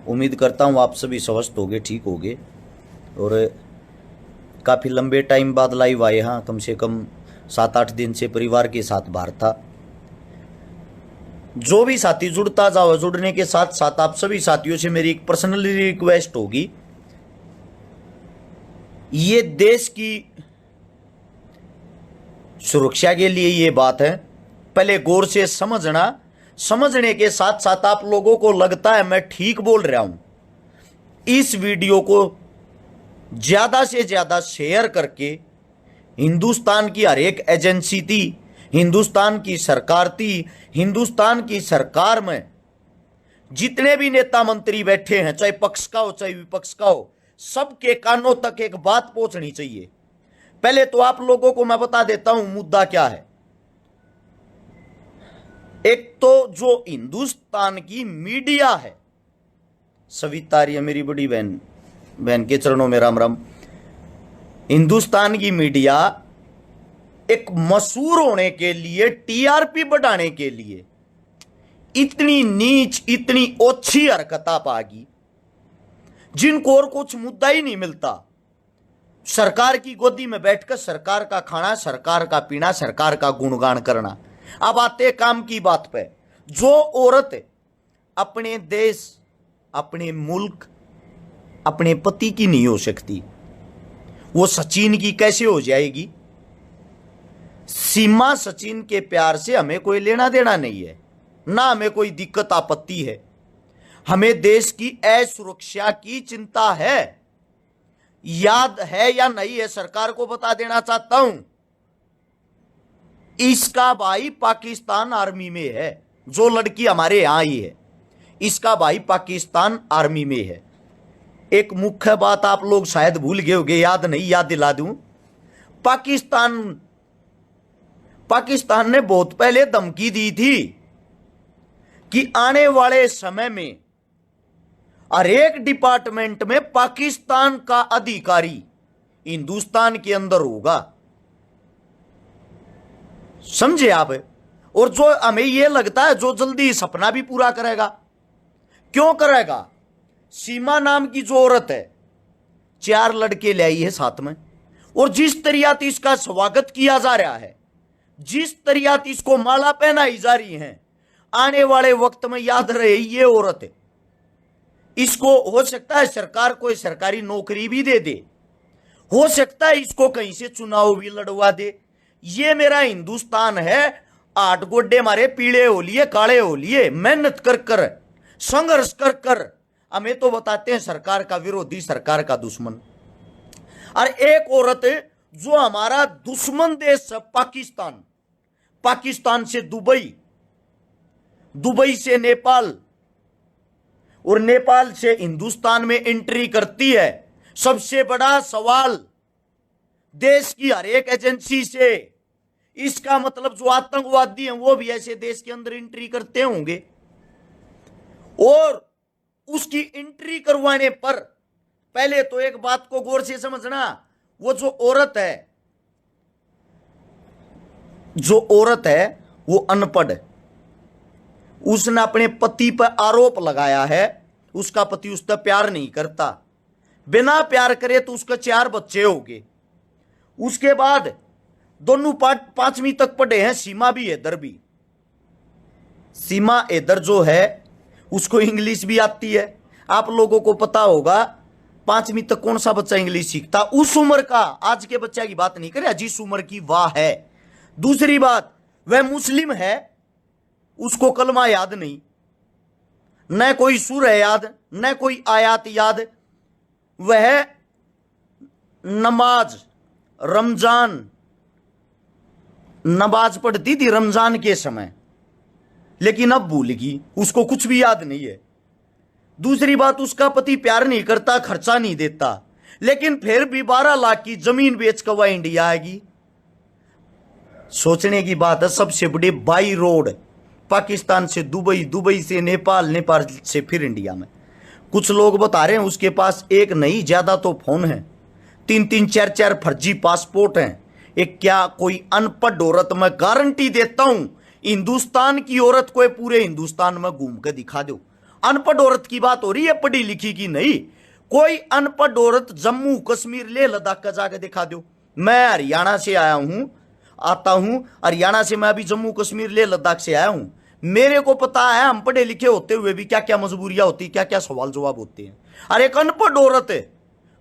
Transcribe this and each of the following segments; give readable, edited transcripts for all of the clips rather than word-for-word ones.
उम्मीद करता हूँ आप सभी स्वस्थ होगे, ठीक होगे। और काफ़ी लंबे टाइम बाद लाइव आए। हाँ, कम से कम 7-8 दिन से परिवार के साथ बाहर था। जो भी साथी जुड़ता जाओ, जुड़ने के साथ साथ आप सभी साथियों से मेरी एक पर्सनली रिक्वेस्ट होगी, ये देश की सुरक्षा के लिए ये बात है। पहले गौर से समझना, समझने के साथ साथ आप लोगों को लगता है मैं ठीक बोल रहा हूं, इस वीडियो को ज्यादा से ज्यादा शेयर करके हिंदुस्तान की हर एक एजेंसी थी, हिंदुस्तान की सरकार थी, हिंदुस्तान की सरकार में जितने भी नेता मंत्री बैठे हैं, चाहे पक्ष का हो चाहे विपक्ष का हो, सबके कानों तक एक बात पहुंचनी चाहिए। पहले तो आप लोगों को मैं बता देता हूं मुद्दा क्या है। एक तो जो हिंदुस्तान की मीडिया है, सविता रही है मेरी बड़ी बहन, बहन के चरणों में राम राम। हिंदुस्तान की मीडिया एक मशहूर होने के लिए, टीआरपी बढ़ाने के लिए इतनी नीच, इतनी ओछी हरकत पागी, जिनको और कुछ मुद्दा ही नहीं मिलता। सरकार की गोदी में बैठकर सरकार का खाना, सरकार का पीना, सरकार का गुणगान करना। अब आते काम की बात पे। जो औरत अपने देश, अपने मुल्क, अपने पति की नहीं हो सकती, वो सचिन की कैसे हो जाएगी? सीमा सचिन के प्यार से हमें कोई लेना देना नहीं है, ना हमें कोई दिक्कत आपत्ति है। हमें देश की असुरक्षा की चिंता है। याद है या नहीं है, सरकार को बता देना चाहता हूं, इसका भाई पाकिस्तान आर्मी में है। जो लड़की हमारे यहां आई है, इसका भाई पाकिस्तान आर्मी में है। एक मुख्य बात आप लोग शायद भूल गए होंगे, याद नहीं, याद दिला दूं। पाकिस्तान ने बहुत पहले धमकी दी थी कि आने वाले समय में हर एक डिपार्टमेंट में पाकिस्तान का अधिकारी हिंदुस्तान के अंदर होगा। समझे आप? और जो हमें यह लगता है जो जल्दी सपना भी पूरा करेगा। क्यों करेगा? सीमा नाम की जो औरत है, 4 लड़के ले आई है साथ में, और जिस तरीके इसका स्वागत किया जा रहा है, जिस तरीके इसको माला पहनाई जा रही है, आने वाले वक्त में याद रहे ये औरत, इसको हो सकता है सरकार कोई सरकारी नौकरी भी दे दे, हो सकता है इसको कहीं से चुनाव भी लड़वा दे। ये मेरा हिंदुस्तान है। 8 गोड्डे मारे पीले हो लिए, काले हो लिए, मेहनत कर कर, संघर्ष कर कर हमें तो बताते हैं सरकार का विरोधी, सरकार का दुश्मन। और एक औरत जो हमारा दुश्मन देश है पाकिस्तान, पाकिस्तान से दुबई, दुबई से नेपाल, और नेपाल से हिंदुस्तान में एंट्री करती है। सबसे बड़ा सवाल देश की हर एक एजेंसी से, इसका मतलब जो आतंकवादी हैं वो भी ऐसे देश के अंदर एंट्री करते होंगे। और उसकी एंट्री करवाने पर पहले तो एक बात को गौर से समझना, वो जो औरत है वो अनपढ़। उसने अपने पति पर आरोप लगाया है उसका पति उससे प्यार नहीं करता, बिना प्यार करे तो उसके 4 बच्चे होंगे। उसके बाद दोनों 5वीं तक पढ़े हैं, सीमा भी हैदर भी। सीमा हैदर जो है उसको इंग्लिश भी आती है। आप लोगों को पता होगा 5वीं तक कौन सा बच्चा इंग्लिश सीखता? उस उम्र का, आज के बच्चा की बात नहीं करे, जिस उम्र की वाह है। दूसरी बात, वह मुस्लिम है, उसको कलमा याद नहीं, न कोई सूर है याद, न कोई आयात याद। वह नमाज, रमजान नमाज पढ़ती थी रमजान के समय, लेकिन अब भूल गई, उसको कुछ भी याद नहीं है। दूसरी बात, उसका पति प्यार नहीं करता, खर्चा नहीं देता, लेकिन फिर भी 12 लाख की जमीन बेच कर वह इंडिया आएगी। सोचने की बात है। सबसे बड़ी बाई रोड पाकिस्तान से दुबई, दुबई से नेपाल, नेपाल से फिर इंडिया में। कुछ लोग बता रहे हैं उसके पास एक नहीं, ज्यादा तो फोन है, 3-3, 4-4 फर्जी पासपोर्ट हैं। एक क्या कोई अनपढ़ औरत, मैं गारंटी देता हूं हिंदुस्तान की औरत को पूरे हिंदुस्तान में घूम के दिखा दो, अनपढ़ औरत की बात हो रही है, पढ़ी लिखी की नहीं। कोई अनपढ़ औरत जम्मू कश्मीर ले लद्दाख का जाकर दिखा दो। मैं हरियाणा से आया हूं, आता हूं हरियाणा से, मैं अभी जम्मू कश्मीर ले लद्दाख से आया हूं। मेरे को पता है हम पढ़े लिखे होते हुए भी क्या क्या मजबूरियां होती, क्या क्या सवाल जवाब होते हैं। अरे एक अनपढ़ औरत है,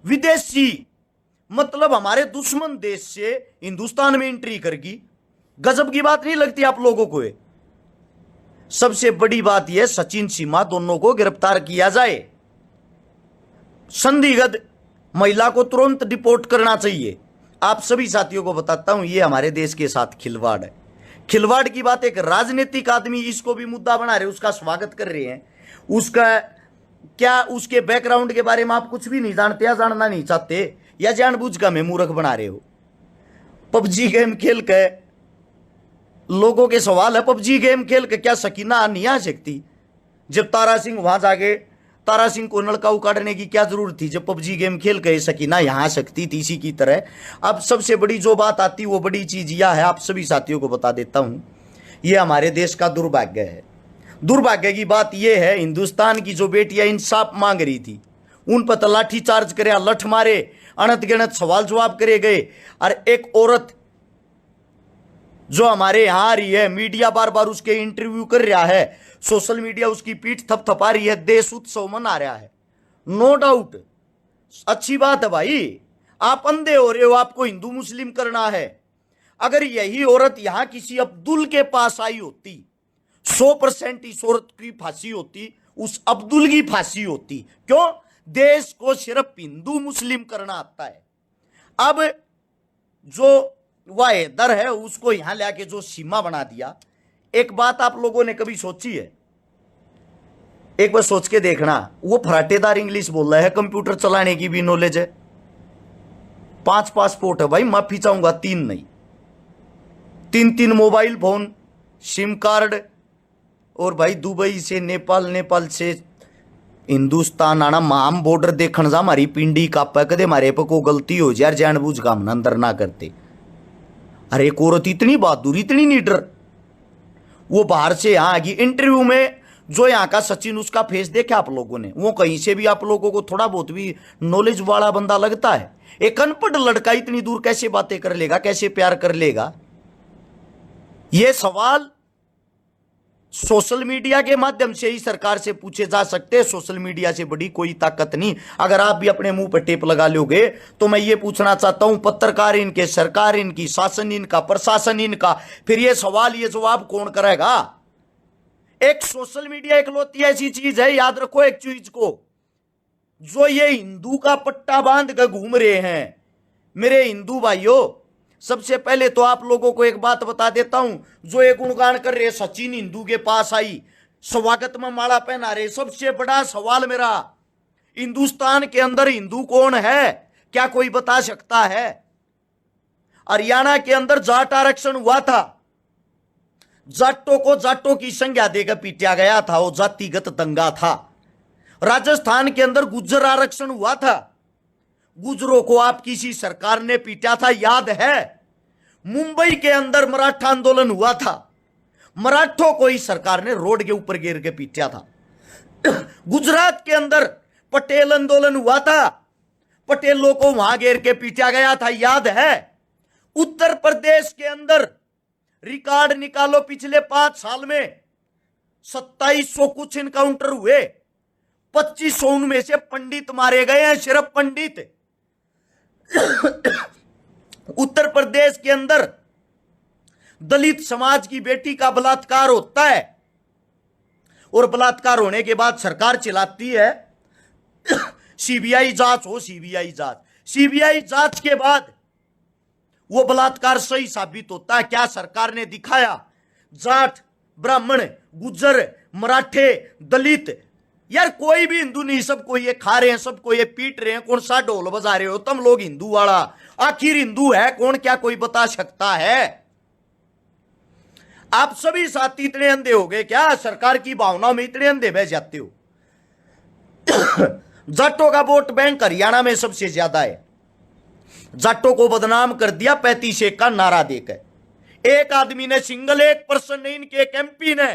विदेशी, मतलब हमारे दुश्मन देश से हिंदुस्तान में एंट्री करगी। गजब की बात नहीं लगती आप लोगों को? सबसे बड़ी बात यह, सचिन सीमा दोनों को गिरफ्तार किया जाए। संदिग्ध महिला को तुरंत डिपोर्ट करना चाहिए। आप सभी साथियों को बताता हूं, यह हमारे देश के साथ खिलवाड़ है। खिलवाड़ की बात, एक राजनीतिक आदमी इसको भी मुद्दा बना रहे, उसका स्वागत कर रहे हैं। उसका क्या, उसके बैकग्राउंड के बारे में आप कुछ भी नहीं जानते या जानना नहीं चाहते, या जानबूझ कर हमें मूर्ख बना रहे हो। पबजी गेम खेल के लोगों के सवाल है, पबजी गेम खेल के क्या सकीना नहीं आ सकती? जब तारा सिंह वहां जाके, तारा सिंह को नलका उकाड़ने की क्या जरूरत थी? जब पबजी गेम खेल के सकीना यहां आ सकती थी इसी की तरह। अब सबसे बड़ी जो बात आती, वो बड़ी चीज यह है, आप सभी साथियों को बता देता हूं, यह हमारे देश का दुर्भाग्य है। दुर्भाग्य की बात यह है, हिंदुस्तान की जो बेटियां इंसाफ मांग रही थी, उन पर लाठी चार्ज करे, लठ मारे, अनंत गणत सवाल जवाब करे गए। और एक औरत जो हमारे यहां आ रही है, मीडिया बार बार उसके इंटरव्यू कर रहा है, सोशल मीडिया उसकी पीठ थपथपा रही है, देश उत्सव मना रहा है। नो डाउट अच्छी बात है भाई, आप अंधे हो रहे हो, आपको हिंदू मुस्लिम करना है। अगर यही औरत यहां किसी अब्दुल के पास आई होती, 100% इस औरत की फांसी होती, उस अब्दुल की फांसी होती। क्यों? देश को सिर्फ हिंदू मुस्लिम करना आता है। अब जो वह हैदर है, उसको यहां लाके जो सीमा बना दिया। एक बात आप लोगों ने कभी सोची है? एक बार सोच के देखना, वो फराटेदार इंग्लिश बोल रहा है, कंप्यूटर चलाने की भी नॉलेज है, 5 पासपोर्ट है भाई, माफी चाहूंगा 3 नहीं, 3 मोबाइल फोन, सिम कार्ड, और भाई दुबई से नेपाल, नेपाल से हिंदुस्तान आना, माम बॉर्डर देखने जा, हमारी पिंडी कापा, कदे हमारे पे को गलती हो जाए, जानबूझ का हम अंदर ना करते। अरे एक औरत इतनी बहादुर, इतनी नीडर, वो बाहर से यहां आगी। इंटरव्यू में जो यहाँ का सचिन, उसका फेस देखा आप लोगों ने? वो कहीं से भी आप लोगों को थोड़ा बहुत भी नॉलेज वाला बंदा लगता है? एक अनपढ़ लड़का इतनी दूर कैसे बातें कर लेगा, कैसे प्यार कर लेगा? ये सवाल सोशल मीडिया के माध्यम से ही सरकार से पूछे जा सकते हैं। सोशल मीडिया से बड़ी कोई ताकत नहीं। अगर आप भी अपने मुंह पर टेप लगा लोगे तो मैं ये पूछना चाहता हूं, पत्रकार इनके, सरकार इनकी, शासन इनका, प्रशासन इनका, फिर ये सवाल ये जवाब कौन करेगा? एक सोशल मीडिया इकलौती ऐसी चीज है, याद रखो एक चीज को, जो ये हिंदू का पट्टा बांध कर घूम रहे हैं। मेरे हिंदू भाइयों, सबसे पहले तो आप लोगों को एक बात बता देता हूं, जो एक गुणगान कर रहे सचिन हिंदू के पास आई, स्वागत में माला पहना रहे, सबसे बड़ा सवाल मेरा, हिंदुस्तान के अंदर हिंदू कौन है? क्या कोई बता सकता है? हरियाणा के अंदर जाट आरक्षण हुआ था, जाटों को जाटों की संज्ञा देकर पीटा गया था, वो जातिगत दंगा था। राजस्थान के अंदर गुज्जर आरक्षण हुआ था, गुजरों को आप किसी सरकार ने पीटा था, याद है? मुंबई के अंदर मराठा आंदोलन हुआ था, मराठों को ही सरकार ने रोड के ऊपर गिर के पीटा था। गुजरात के अंदर पटेल आंदोलन हुआ था, पटेलों को वहां घेर के पीटा गया था, याद है? उत्तर प्रदेश के अंदर रिकॉर्ड निकालो, पिछले 5 साल में 2700 कुछ इनकाउंटर हुए, 2500 उनमें से पंडित मारे गए हैं, सिर्फ पंडित। उत्तर प्रदेश के अंदर दलित समाज की बेटी का बलात्कार होता है, और बलात्कार होने के बाद सरकार चिल्लाती है सीबीआई जांच हो, सीबीआई जांच। सीबीआई जांच के बाद वो बलात्कार सही साबित होता है। क्या सरकार ने दिखाया? जाट, ब्राह्मण, गुज्जर, मराठे, दलित, यार कोई भी हिंदू नहीं, सबको ये खा रहे हैं, सबको ये पीट रहे हैं। कौन सा ढोल बजा रहे हो तुम लोग हिंदू वाला? आखिर हिंदू है कौन? क्या कोई बता सकता है? आप सभी साथी इतने अंधे हो गए क्या? सरकार की भावनाओं में इतने अंधे बह जाते हो? जाटों का वोट बैंक हरियाणा में सबसे ज्यादा है। जाटों को बदनाम कर दिया 35 का नारा देकर। एक आदमी ने, सिंगल एक पर्सन ने, इनके एक एमपी ने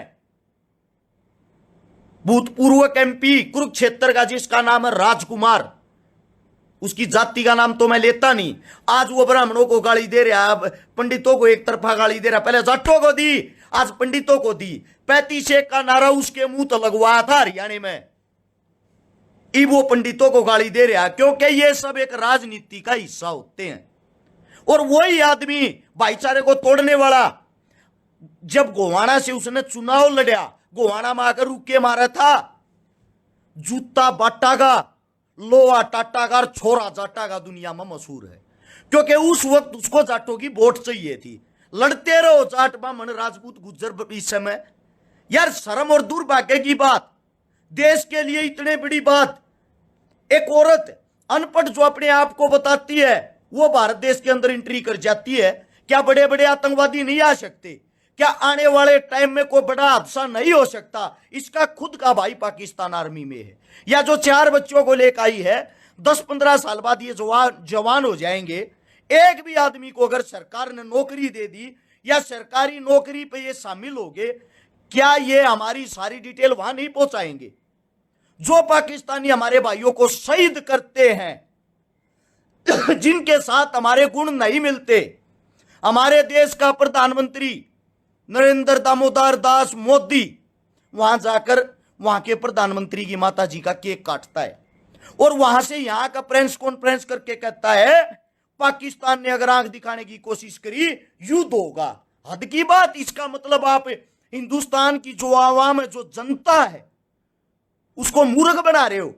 भूतपूर्व एमपी कुरुक्षेत्र का जिसका नाम है राजकुमार, उसकी जाति का नाम तो मैं लेता नहीं, आज वो ब्राह्मणों को गाली दे रहा है, पंडितों को एक तरफा गाली दे रहा, पहले जाटों को दी, आज पंडितों को दी। 35 का नारा उसके मुंह तो लगवाया था हरियाणा में, अब वो पंडितों को गाली दे रहा, क्योंकि ये सब एक राजनीति का हिस्सा होते हैं। और वही आदमी भाईचारे को तोड़ने वाला, जब गोवाना से उसने चुनाव लड़ा, गोवाना में आकर रुके मारा था, जूता बाटा का, लोहा टाटा का, छोरा जाटा का दुनिया में मशहूर है, क्योंकि उस वक्त उसको जाटों की वोट चाहिए थी। लड़ते रहो जाट ब्राह्मण राजपूत गुज्जर, इस समय यार शर्म और दुर्भाग्य की बात, देश के लिए इतने बड़ी बात, एक औरत अनपढ़ जो अपने आप को बताती है वो भारत देश के अंदर एंट्री कर जाती है। क्या बड़े बड़े आतंकवादी नहीं आ सकते? क्या आने वाले टाइम में कोई बड़ा हादसा नहीं हो सकता? इसका खुद का भाई पाकिस्तान आर्मी में है, या जो 4 बच्चों को लेकर आई है, 10-15 साल बाद ये जवान हो जाएंगे। एक भी आदमी को अगर सरकार ने नौकरी दे दी या सरकारी नौकरी पे ये शामिल हो गए, क्या ये हमारी सारी डिटेल वहां नहीं पहुंचाएंगे? जो पाकिस्तानी हमारे भाइयों को शहीद करते हैं, जिनके साथ हमारे गुण नहीं मिलते, हमारे देश का प्रधानमंत्री नरेंद्र दामोदर दास मोदी वहां जाकर वहां के प्रधानमंत्री की माता जी का केक काटता है और वहां से यहां का प्रेस कॉन्फ्रेंस करके कहता है पाकिस्तान ने अगर आंख दिखाने की कोशिश करी युद्ध होगा। हद की बात। इसका मतलब आप हिंदुस्तान की जो आवाम है, जो जनता है, उसको मूर्ख बना रहे हो।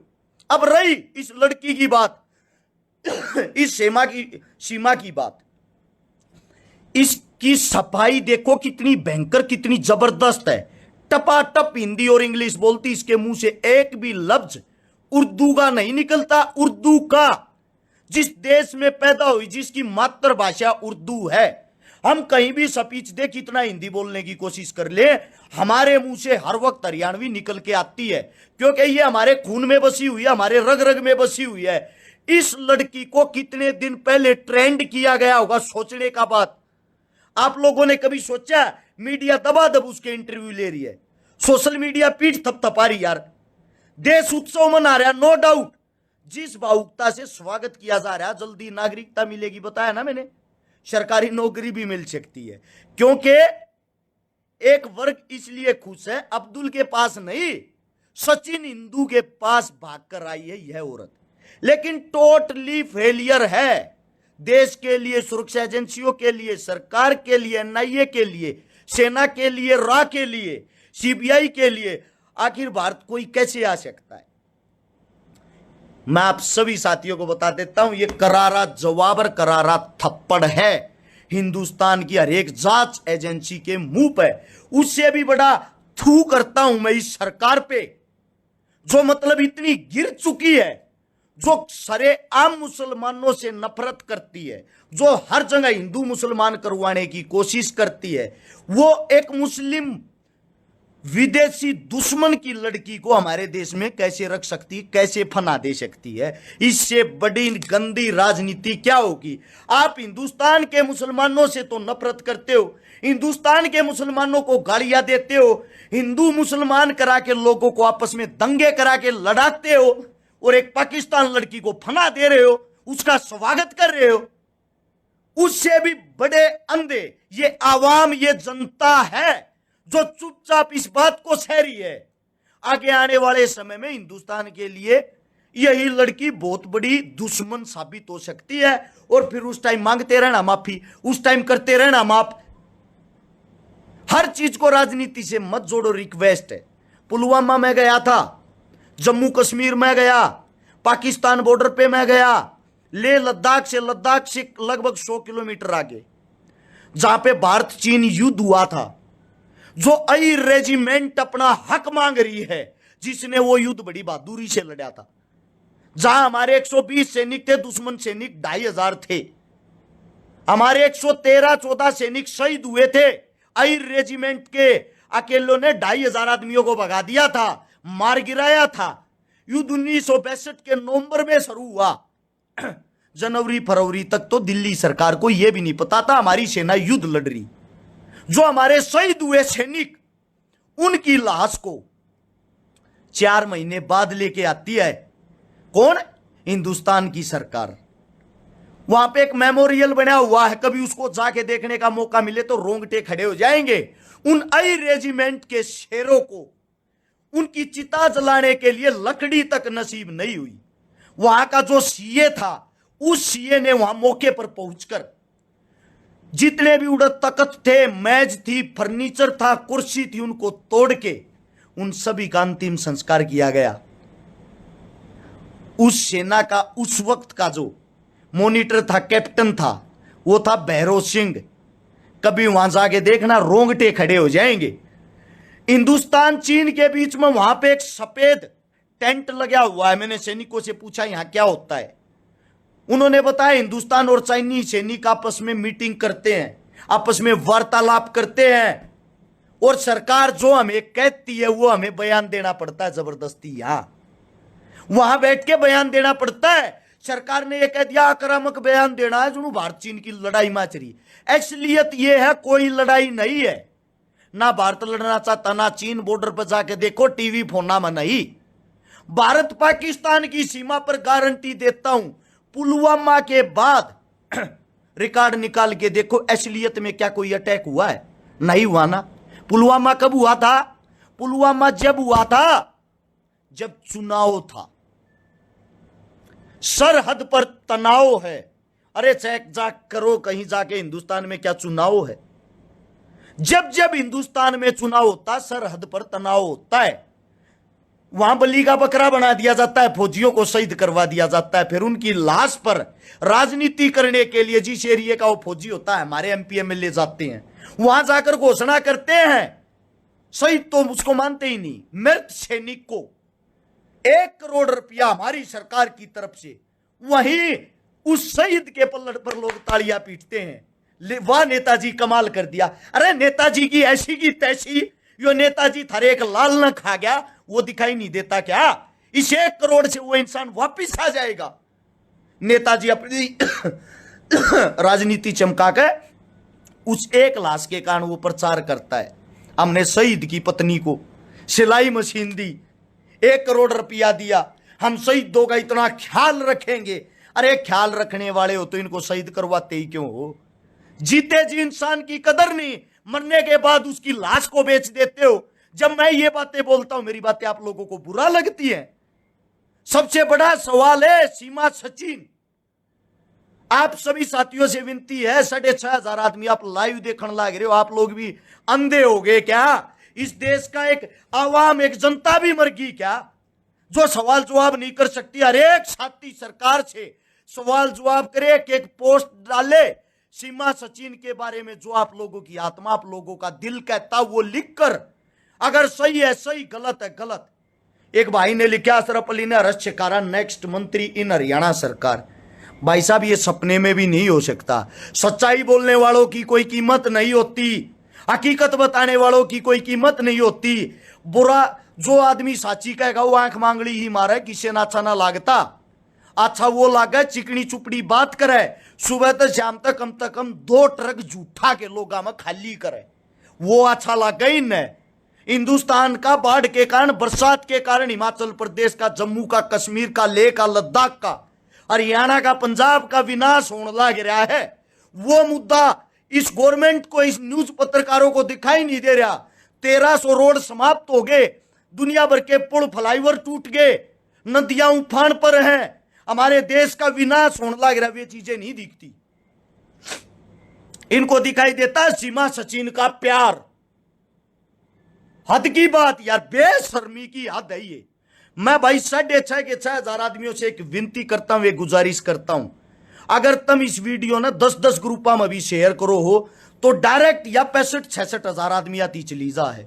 अब रही इस लड़की की बात, इस सीमा की बात, इसकी सफाई देखो कितनी भयंकर, कितनी जबरदस्त है। टपाटप हिंदी और इंग्लिश बोलती, इसके मुंह से एक भी लफ्ज उर्दू का नहीं निकलता। उर्दू का, जिस देश में पैदा हुई, जिसकी मातृभाषा उर्दू है, हम कहीं भी स्पीच दे, कितना हिंदी बोलने की कोशिश कर ले, हमारे मुंह से हर वक्त हरियाणवी निकल के आती है, क्योंकि ये हमारे खून में बसी हुई है, हमारे रग रग में बसी हुई है। इस लड़की को कितने दिन पहले ट्रेंड किया गया होगा, सोचने का बात। आप लोगों ने कभी सोचा? मीडिया दबादब उसके इंटरव्यू ले रही है, सोशल मीडिया पीठ थपथपा रही। यार देश उत्सव मना रहा, नो डाउट, जिस भावुकता से स्वागत किया जा रहा है, जल्दी नागरिकता मिलेगी, बताया ना मैंने, सरकारी नौकरी भी मिल सकती है, क्योंकि एक वर्ग इसलिए खुश है, अब्दुल के पास नहीं, सचिन हिंदू के पास भागकर आई है यह औरत, लेकिन टोटली फेलियर है। देश के लिए, सुरक्षा एजेंसियों के लिए, सरकार के लिए, एनआईए के लिए, सेना के लिए, रा के लिए, सीबीआई के लिए, आखिर भारत कोई कैसे आ सकता है? मैं आप सभी साथियों को बता देता हूं, यह करारा जवाब और करारा थप्पड़ है हिंदुस्तान की हर एक जांच एजेंसी के मुंह पे। उससे भी बड़ा थू करता हूं मैं इस सरकार पे, जो मतलब इतनी गिर चुकी है, जो सरेआम मुसलमानों से नफरत करती है, जो हर जगह हिंदू मुसलमान करवाने की कोशिश करती है। वो एक मुस्लिम विदेशी दुश्मन की लड़की को हमारे देश में कैसे रख सकती है, कैसे फना दे सकती है? इससे बड़ी गंदी राजनीति क्या होगी? आप हिंदुस्तान के मुसलमानों से तो नफरत करते हो, हिंदुस्तान के मुसलमानों को गालियां देते हो, हिंदू मुसलमान करा के लोगों को आपस में दंगे करा के लड़ाते हो, और एक पाकिस्तान लड़की को फना दे रहे हो, उसका स्वागत कर रहे हो। उससे भी बड़े अंधे ये आवाम, ये जनता है जो चुपचाप इस बात को सह रही है। आगे आने वाले समय में हिंदुस्तान के लिए यही लड़की बहुत बड़ी दुश्मन साबित हो सकती है, और फिर उस टाइम मांगते रहना माफी, उस टाइम करते रहना माफ। हर चीज को राजनीति से मत जोड़ो, रिक्वेस्ट है। पुलवामा में गया था, जम्मू कश्मीर में गया, पाकिस्तान बॉर्डर पे मैं गया, ले लद्दाख से लगभग 100 किलोमीटर आगे, जहां पे भारत चीन युद्ध हुआ था, जो आई रेजिमेंट अपना हक मांग रही है, जिसने वो युद्ध बड़ी बहादुरी से लड़ा था, जहां हमारे 120 सैनिक थे, दुश्मन सैनिक 2500 थे, हमारे 113-14 सैनिक शहीद हुए थे। आई रेजिमेंट के अकेलों ने 2500 आदमियों को भगा दिया था, मार गिराया था। युद्ध 1962 के नवंबर में शुरू हुआ, जनवरी फरवरी तक तो दिल्ली सरकार को यह भी नहीं पता था हमारी सेना युद्ध लड़ रही। जो हमारे शहीद हुए सैनिक, उनकी लाश को 4 महीने बाद लेके आती है कौन? हिंदुस्तान की सरकार। वहां पे एक मेमोरियल बना हुआ है, कभी उसको जाके देखने का मौका मिले तो रोंगटे खड़े हो जाएंगे। उन आई रेजिमेंट के शेरों को उनकी चिता जलाने के लिए लकड़ी तक नसीब नहीं हुई। वहां का जो सीए था, उस सीए ने वहां मौके पर पहुंचकर जितने भी उड़द तख्त थे, मेज थी, फर्नीचर था, कुर्सी थी, उनको तोड़ के उन सभी का अंतिम संस्कार किया गया। उस सेना का उस वक्त का जो मॉनिटर था, कैप्टन था, वो था भैरव सिंह। कभी वहां जाके देखना, रोंगटे खड़े हो जाएंगे। हिंदुस्तान चीन के बीच में वहां पे एक सफेद टेंट लगा हुआ है। मैंने सैनिकों से पूछा यहां क्या होता है, उन्होंने बताया हिंदुस्तान और चाइनीज सैनिक आपस में मीटिंग करते हैं, आपस में वार्तालाप करते हैं, और सरकार जो हमें कहती है वो हमें बयान देना पड़ता है जबरदस्ती। यहां वहां बैठ के बयान देना पड़ता है। सरकार ने यह कह दिया आक्रामक बयान देना है, जो भारत चीन की लड़ाई में चली। असलियत यह है कोई लड़ाई नहीं है, ना भारत लड़ना चाहता ना चीन। बॉर्डर पर जाके देखो, टीवी फोना में नहीं। भारत पाकिस्तान की सीमा पर गारंटी देता हूं, पुलवामा के बाद रिकॉर्ड निकाल के देखो, असलियत में क्या कोई अटैक हुआ है? नहीं हुआ ना। पुलवामा कब हुआ था? पुलवामा जब हुआ था जब चुनाव था, सरहद पर तनाव है। अरे चेक जाक करो कहीं जाके, हिंदुस्तान में क्या चुनाव है? जब जब हिंदुस्तान में चुनाव होता, सरहद पर तनाव होता है, वहां बलि का बकरा बना दिया जाता है, फौजियों को शहीद करवा दिया जाता है। फिर उनकी लाश पर राजनीति करने के लिए जिस एरिया का वो फौजी होता है, हमारे एमपी एमएलए जाते हैं, वहां जाकर घोषणा करते हैं। शहीद तो उसको मानते ही नहीं। मृत सैनिक को 1 करोड़ रुपया हमारी सरकार की तरफ से, वहीं उस शहीद के पलड़ पर लोग तालियां पीटते हैं। वाह नेताजी कमाल कर दिया। अरे नेताजी की ऐसी की तैसी, यो नेताजी थारे एक लाल न खा गया, वो दिखाई नहीं देता क्या? इस 1 करोड़ से वो इंसान वापिस आ जाएगा। नेताजी अपनी राजनीति चमका के उस एक लाश के कारण वो प्रचार करता है। हमने शहीद की पत्नी को सिलाई मशीन दी, 1 करोड़ रुपया दिया, हम शहीदों का इतना ख्याल रखेंगे। अरे ख्याल रखने वाले हो तो इनको शहीद करवाते ही क्यों हो? जीते जी इंसान की कदर नहीं, मरने के बाद उसकी लाश को बेच देते हो। जब मैं ये बातें बोलता हूं, मेरी बातें आप लोगों को बुरा लगती है? सबसे बड़ा सवाल है सीमा सचिन। आप सभी साथियों से विनती है, 6,500 आदमी आप लाइव देखने लग रहे हो, आप लोग भी अंधे हो गए क्या? इस देश का एक आवाम, एक जनता भी मर गई क्या, जो सवाल जवाब नहीं कर सकती? हर एक साथी सरकार से सवाल जवाब करे, एक पोस्ट डाले सीमा सचिन के बारे में, जो आप लोगों की आत्मा, आप लोगों का दिल कहता, वो लिखकर, अगर सही है सही, गलत है गलत। एक भाई ने लिखा, अशरफ अली ने अरेस्ट शिकारा नेक्स्ट मंत्री इन हरियाणा सरकार। भाई साहब ये सपने में भी नहीं हो सकता। सच्चाई बोलने वालों की कोई कीमत नहीं होती, हकीकत बताने वालों की कोई कीमत नहीं होती। बुरा जो आदमी साची कहेगा वो आंख मांगड़ी ही मारे, किसे ना अच्छा ना लागता। अच्छा वो लागे चिकनी चुपड़ी बात करे, सुबह से शाम तक कम से कम 2 ट्रक झूठा के लोगा में खाली करे, वो अच्छा लगा ही न। हिंदुस्तान का बाढ़ के कारण, बरसात के कारण, हिमाचल प्रदेश का, जम्मू का, कश्मीर का, लेह का, लद्दाख का, हरियाणा का, पंजाब का विनाश होने लग रहा है। वो मुद्दा इस गवर्नमेंट को, इस न्यूज पत्रकारों को दिखाई नहीं दे रहा। 1300 रोड समाप्त हो गए, दुनिया भर के पुल फ्लाईओवर टूट गए, नदियां उफान पर हैं, हमारे देश का विनाश होने लग रहा। वे चीजें नहीं दिखती, इनको दिखाई देता है सीमा सचिन का प्यार। हद की बात यार, बेशर्मी की हद है ये। मैं भाई 6,500 आदमियों से एक विनती करता हूं, एक गुजारिश करता हूं, अगर तुम इस वीडियो ना 10-10 ग्रुपा में भी शेयर करो हो तो डायरेक्ट या 65-66 आदमी आती चली जा है।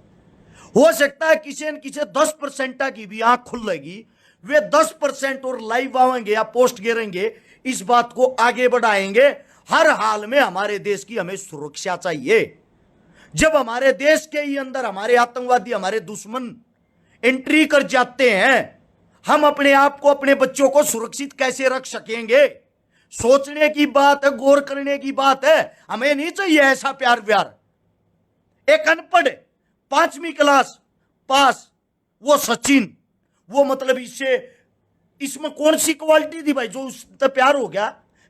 हो सकता है किसी न किसी 10% की भी आंख खुलेगी, वे 10% और लाइव आएंगे या पोस्ट गिरेंगे, इस बात को आगे बढ़ाएंगे। हर हाल में हमारे देश की हमें सुरक्षा चाहिए। जब हमारे देश के ही अंदर हमारे आतंकवादी, हमारे दुश्मन एंट्री कर जाते हैं, हम अपने आप को, अपने बच्चों को सुरक्षित कैसे रख सकेंगे? सोचने की बात है, गौर करने की बात है। हमें नहीं चाहिए ऐसा प्यार व्यार। एक अनपढ़ 5वीं क्लास पास वो सचिन, वो मतलब इसमें कौन सी क्वालिटी थी भाई जो उससे प्यार हो गया?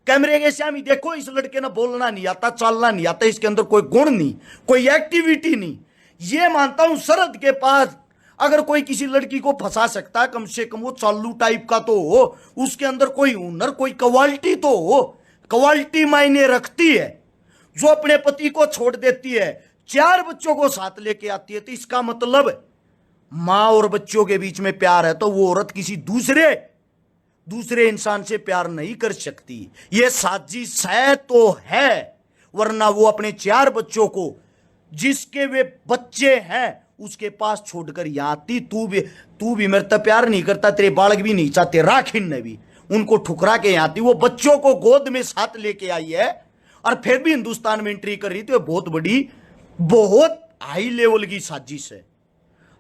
कैमरे के सामने देखो, इस लड़के ने बोलना नहीं आता, चलना नहीं आता, इसके अंदर कोई गुण नहीं, कोई एक्टिविटी नहीं। ये मानता हूं शरद के पास अगर कोई किसी लड़की को फंसा सकता है, कम से कम वो चालू टाइप का तो हो, उसके अंदर कोई हुनर, कोई क्वालिटी तो हो। क्वालिटी मायने रखती है। जो अपने पति को छोड़ देती है, 4 बच्चों को साथ लेके आती है, तो इसका मतलब मां और बच्चों के बीच में प्यार है, तो वो औरत किसी दूसरे इंसान से प्यार नहीं कर सकती। ये साजिश है तो है, वरना वो अपने 4 बच्चों को, जिसके वे बच्चे हैं, उसके पास छोड़कर यहां आती। तू भी मेरे तक प्यार नहीं करता, तेरे बालक भी नहीं चाहते, राखिन ने भी उनको ठुकरा के यहां आती। वो बच्चों को गोद में साथ लेके आई है और फिर भी हिंदुस्तान में एंट्री कर रही थी। बहुत बड़ी, बहुत हाई लेवल की साजिश है।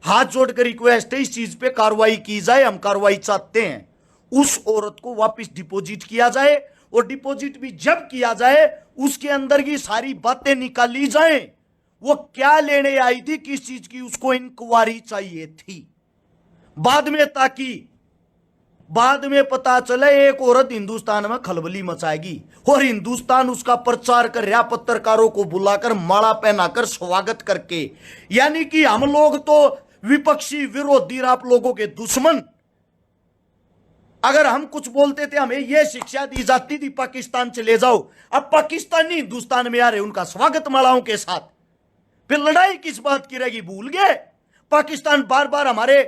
हाथ जोड़कर रिक्वेस्ट है, इस चीज पे कार्रवाई की जाए। हम कार्रवाई चाहते हैं, उस औरत को वापस डिपॉजिट किया जाए, और डिपॉजिट भी जब किया जाए उसके अंदर की सारी बातें निकाली जाए। वो क्या लेने आई थी, किस चीज की, उसको इंक्वायरी चाहिए थी बाद में, ताकि बाद में पता चले एक औरत हिंदुस्तान में खलबली मचाएगी और हिंदुस्तान उसका प्रचार कर रहा, पत्रकारों को बुलाकर माला पहनाकर स्वागत करके। यानी कि हम लोग तो विपक्षी, विरोधी, आप लोगों के दुश्मन। अगर हम कुछ बोलते थे, हमें यह शिक्षा दी जाती थी पाकिस्तान चले जाओ। अब पाकिस्तानी हिंदुस्तान में आ रहे, उनका स्वागत मालाओं के साथ। फिर लड़ाई किस बात की रहेगी? भूल गए? पाकिस्तान बार बार हमारे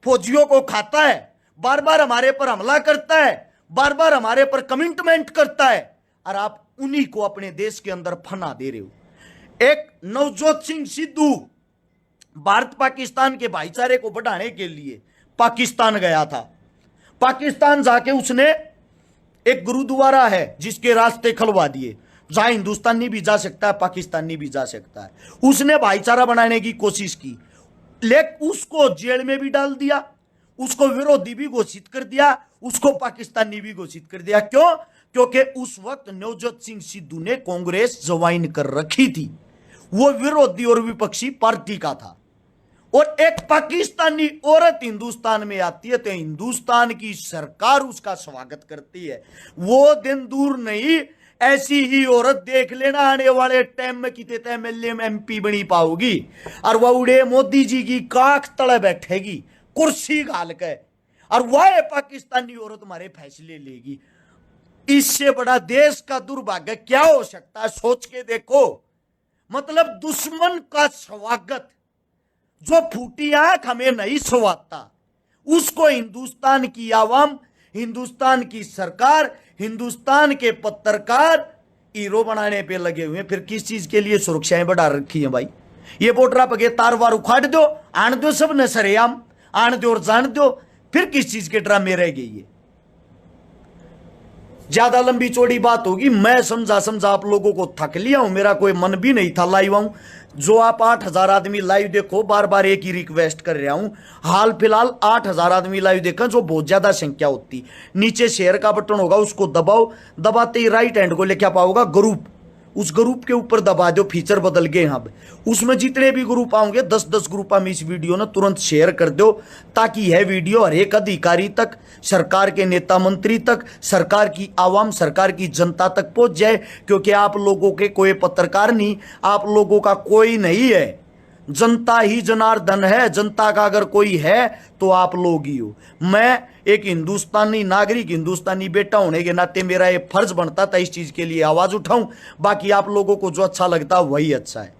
फौजियों को खाता है, बार बार हमारे पर हमला करता है, बार बार हमारे पर कमिटमेंट करता है, और आप उन्हीं को अपने देश के अंदर फना दे रहे हो। एक नवजोत सिंह सिद्धू भारत पाकिस्तान के भाईचारे को बढ़ाने के लिए पाकिस्तान गया था। पाकिस्तान जाके उसने एक गुरुद्वारा है जिसके रास्ते खुलवा दिए, जहां हिंदुस्तानी भी जा सकता है, पाकिस्तानी भी जा सकता है। उसने भाईचारा बनाने की कोशिश की, लेकिन उसको जेल में भी डाल दिया, उसको विरोधी भी घोषित कर दिया, उसको पाकिस्तानी भी घोषित कर दिया। क्यों? क्योंकि उस वक्त नवजोत सिंह सिद्धू ने कांग्रेस ज्वाइन कर रखी थी। वो विरोधी और विपक्षी पार्टी का था। और एक पाकिस्तानी औरत हिंदुस्तान में आती है तो हिंदुस्तान की सरकार उसका स्वागत करती है। वो दिन दूर नहीं, ऐसी ही औरत देख लेना आने वाले टाइम में कितने एमएलए में MP बनी पाओगी, और वह उड़े मोदी जी की काख तले बैठेगी कुर्सी घाल के, और वह पाकिस्तानी औरत हमारे फैसले लेगी। इससे बड़ा देश का दुर्भाग्य क्या हो सकता है? सोच के देखो। मतलब दुश्मन का स्वागत, जो फूटी आंख हमें नहीं स्वागता, उसको हिंदुस्तान की आवाम, हिंदुस्तान की सरकार, हिंदुस्तान के पत्रकार हीरो बनाने पे लगे हुए। फिर किस चीज के लिए सुरक्षाएं बढ़ा रखी हैं भाई? ये बॉर्डर पर तार वार उखाड़ दो, आन दो सब न सरेआम, आन दो और जान दो। फिर किस चीज के ड्रामे रह गई? ये ज्यादा लंबी चौड़ी बात होगी। मैं समझा आप लोगों को थक लिया हूं, मेरा कोई मन भी नहीं था लाइव आऊं। जो आप 8000 आदमी लाइव देखो, बार बार एक ही रिक्वेस्ट कर रहा हूं, हाल फिलहाल 8000 आदमी लाइव देखा, जो बहुत ज्यादा संख्या होती। नीचे शेयर का बटन होगा, उसको दबाओ, दबाते ही राइट हैंड को लेकर पाओगा ग्रुप, उस ग्रुप के ऊपर दबा दो, फीचर बदल गए यहाँ। उसमें जितने भी ग्रुप आएंगे 10-10 ग्रुप में इस वीडियो ने तुरंत शेयर कर दो, ताकि यह वीडियो हर एक अधिकारी तक, सरकार के नेता मंत्री तक, सरकार की आवाम, सरकार की जनता तक पहुंच जाए। क्योंकि आप लोगों के कोई पत्रकार नहीं, आप लोगों का कोई नहीं है, जनता ही जनार्दन है। जनता का अगर कोई है तो आप लोग ही हो। मैं एक हिंदुस्तानी नागरिक, हिंदुस्तानी बेटा होने के नाते मेरा ये फर्ज बनता था इस चीज के लिए आवाज उठाऊं। बाकी आप लोगों को जो अच्छा लगता है वही अच्छा है।